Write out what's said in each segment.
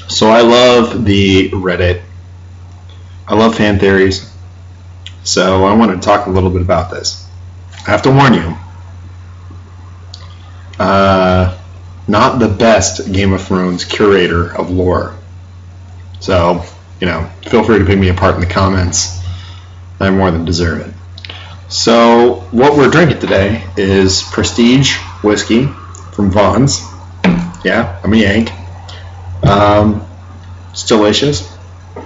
So I love the Reddit. I love fan theories. So I want to talk a little bit about this. I have to warn you. Not the best Game of Thrones curator of lore. So, feel free to pick me apart in the comments. I more than deserve it. So, what we're drinking today is Prestige whiskey from Vaughn's. Yeah, I'm a Yank. It's delicious.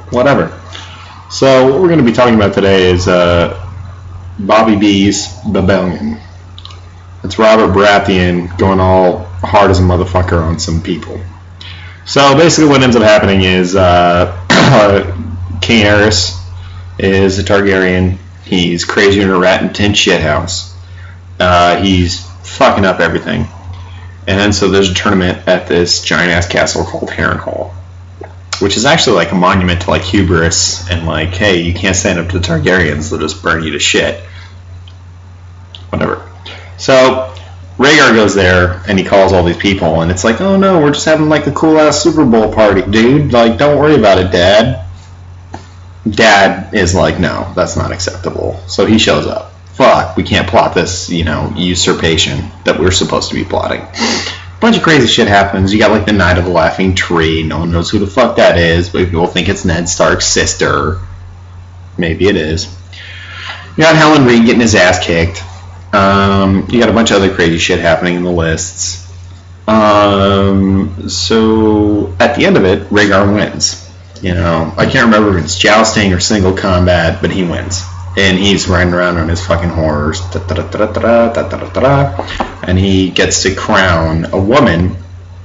Whatever. So, what we're going to be talking about today is Bobby B's Rebellion. It's Robert Baratheon going all hard as a motherfucker on some people. So, basically what ends up happening is King Aerys is a Targaryen. He's crazy in a rat and tin shithouse. He's fucking up everything. And then so there's a tournament at this giant-ass castle called Harrenhal, which is actually like a monument to like hubris and like, hey, you can't stand up to the Targaryens, they'll just burn you to shit. Whatever. So Rhaegar goes there and he calls all these people and it's like, oh no, we're just having like a cool-ass Super Bowl party, dude. Like, don't worry about it, Dad. Dad is like, no, that's not acceptable. So he shows up. Fuck, we can't plot this, usurpation that we're supposed to be plotting. A bunch of crazy shit happens. You got like the Knight of the Laughing Tree. No one knows who the fuck that is, but people think it's Ned Stark's sister. Maybe it is. You got Howland Reed getting his ass kicked. You got a bunch of other crazy shit happening in the lists. So at the end of it, Rhaegar wins. I can't remember if it's jousting or single combat, but he wins. And he's riding around on his fucking horse. And he gets to crown a woman,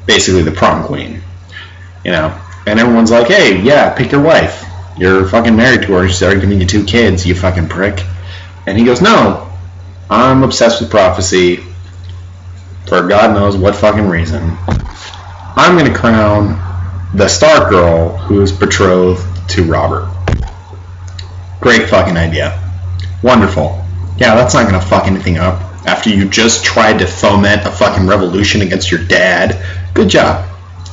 basically the prom queen. And everyone's like, hey, yeah, pick your wife. You're fucking married to her. She's already giving you 2 kids, you fucking prick. And he goes, no, I'm obsessed with prophecy for God knows what fucking reason. I'm going to crown the Stark girl who's betrothed to Robert. Great fucking idea. Wonderful. Yeah, that's not going to fuck anything up after you just tried to foment a fucking revolution against your dad. Good job.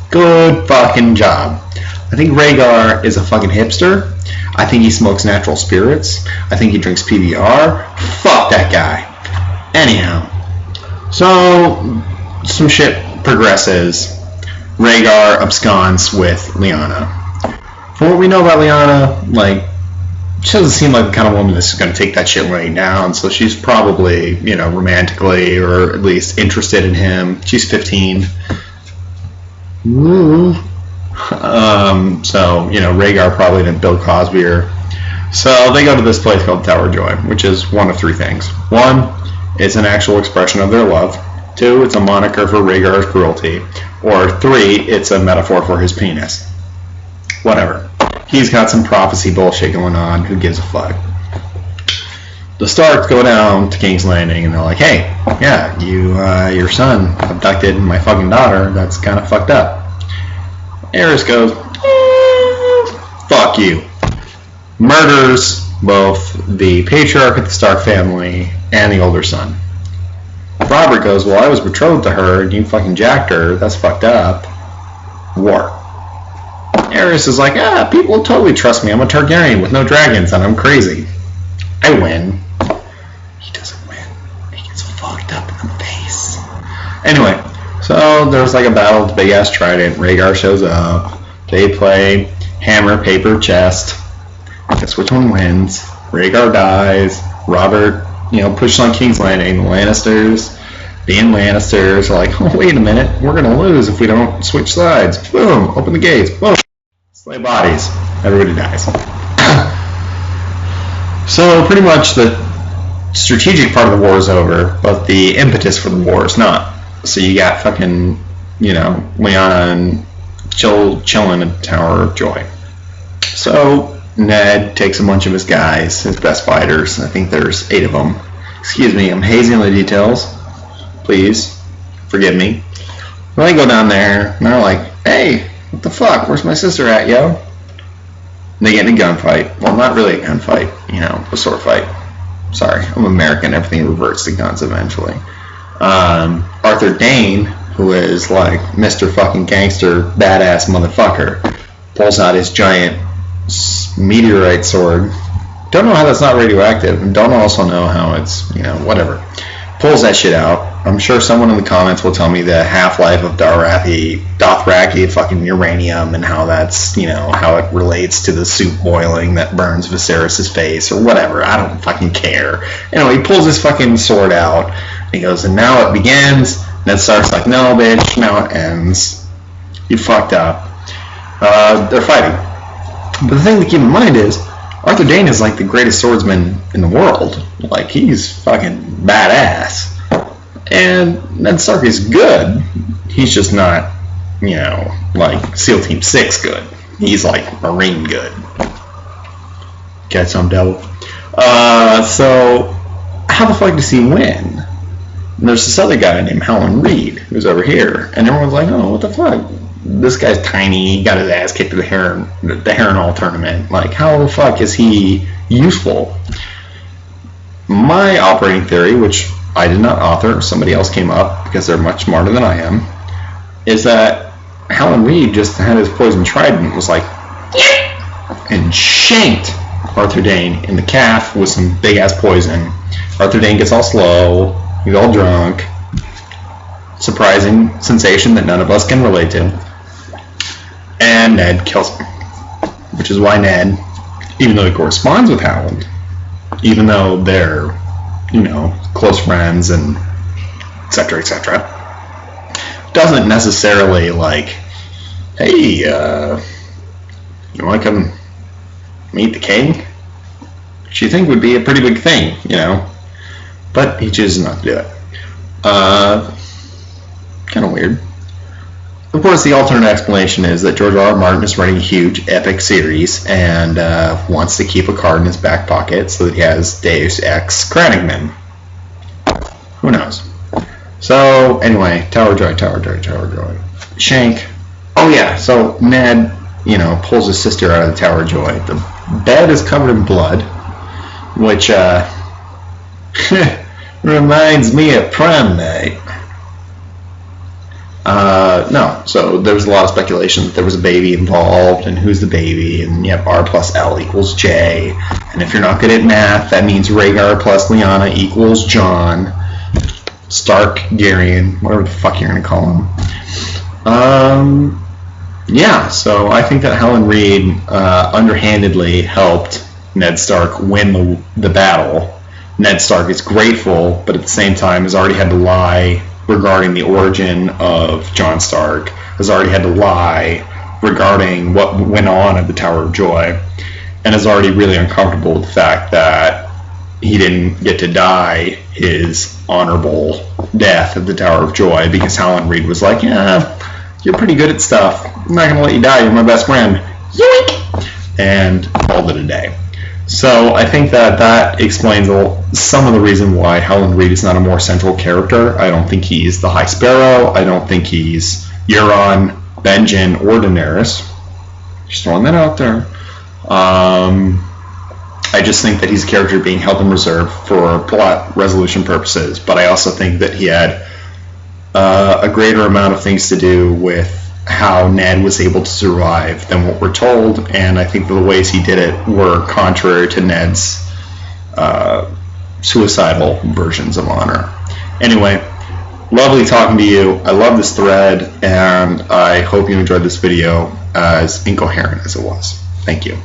Good fucking job. I think Rhaegar is a fucking hipster. I think he smokes natural spirits. I think he drinks PBR. Fuck that guy. Anyhow. So, some shit progresses. Rhaegar absconds with Lyanna. From what we know about Lyanna, she doesn't seem like the kind of woman that's going to take that shit laying down, so she's probably, romantically or at least interested in him. She's 15. Ooh. So, Rhaegar probably didn't Bill Cosby her. So they go to this place called Tower Joy, which is one of 3 things. 1, it's an actual expression of their love. 2, it's a moniker for Rhaegar's cruelty. Or 3, it's a metaphor for his penis. Whatever. He's got some prophecy bullshit going on. Who gives a fuck? The Starks go down to King's Landing and they're like, hey, yeah, your son abducted my fucking daughter. That's kind of fucked up. Aerys goes, fuck you. Murders both the patriarch of the Stark family and the older son. Robert goes, well, I was betrothed to her and you fucking jacked her. That's fucked up. War. Aerys is like, people totally trust me. I'm a Targaryen with no dragons and I'm crazy. I win. He doesn't win. He gets fucked up in the face. Anyway, so there's like a battle with the big ass trident. Rhaegar shows up. They play hammer, paper, chest. Guess which one wins? Rhaegar dies. Robert, pushes on King's Landing. The Lannisters, being Lannisters, are like, oh, wait a minute. We're going to lose if we don't switch sides. Boom. Open the gates. Boom. Slay bodies. Everybody dies. So pretty much the strategic part of the war is over, but the impetus for the war is not. So you got fucking, Lyanna and chilling at Tower of Joy. So Ned takes a bunch of his guys, his best fighters. I think there's 8 of them. Excuse me, I'm hazing the details. Please, forgive me. Well, they go down there, and they're like, hey, what the fuck? Where's my sister at, yo? And they get in a gunfight. Well, not really a gunfight, a sword fight. Sorry, I'm American. Everything reverts to guns eventually. Arthur Dane, who is like Mr. fucking gangster, badass motherfucker, pulls out his giant meteorite sword. Don't know how that's not radioactive, and don't also know how it's, whatever. Pulls that shit out. I'm sure someone in the comments will tell me the half-life of Dothraki fucking uranium and how that's, how it relates to the soup boiling that burns Viserys' face or whatever. I don't fucking care. Anyway, he pulls his fucking sword out. And he goes, and now it begins. Ned Stark's like, no, bitch, now it ends. You fucked up. They're fighting. But the thing to keep in mind is, Arthur Dayne is like the greatest swordsman in the world. Like, he's fucking badass. And Ned Stark is good. He's just not, like SEAL Team 6 good. He's like Marine good. Get some devil. So, how the fuck does he win? And there's this other guy named Howland Reed who's over here. And everyone's like, oh, what the fuck? This guy's tiny. He got his ass kicked at the Harrenhal tournament. Like, how the fuck is he useful? My operating theory, which I did not author, somebody else came up because they're much smarter than I am, is that Howland Reed just had his poison trident, was like, and shanked Arthur Dayne in the calf with some big ass poison. Arthur Dayne gets all slow, he's all drunk. Surprising sensation that none of us can relate to. And Ned kills him. Which is why Ned, even though he corresponds with Howland, even though they're, close friends and etc., doesn't necessarily like, hey, you want to come meet the king? Which you think would be a pretty big thing, But he chooses not to do it. Kind of weird. Of course, the alternate explanation is that George R. R. Martin is writing a huge, epic series and wants to keep a card in his back pocket so that he has Deus Ex Crannogman. Who knows? So, anyway, Tower Joy. Shank. Oh, yeah, so Ned, pulls his sister out of the Tower Joy. The bed is covered in blood, which, reminds me of prom night. No, so there was a lot of speculation that there was a baby involved, and who's the baby, and yep, R plus L equals J, and if you're not good at math, that means Rhaegar plus Lyanna equals Jon Stark-Garyon, whatever the fuck you're gonna call him. Yeah, so I think that Howland Reed underhandedly helped Ned Stark win the battle. Ned Stark is grateful, but at the same time has already had to lie regarding the origin of Jon Stark, has already had to lie regarding what went on at the Tower of Joy, and is already really uncomfortable with the fact that he didn't get to die his honorable death at the Tower of Joy because Howland Reed was like, yeah, you're pretty good at stuff. I'm not going to let you die. You're my best friend. Yoink! And called it a day. So I think that explains some of the reason why Howland Reed is not a more central character. I don't think he's the High Sparrow. I don't think he's Euron, Benjen, or Daenerys. Just throwing that out there. I just think that he's a character being held in reserve for plot resolution purposes. But I also think that he had a greater amount of things to do with how Ned was able to survive than what we're told, and I think the ways he did it were contrary to Ned's suicidal versions of honor. Anyway, lovely talking to you. I love this thread, and I hope you enjoyed this video as incoherent as it was. Thank you.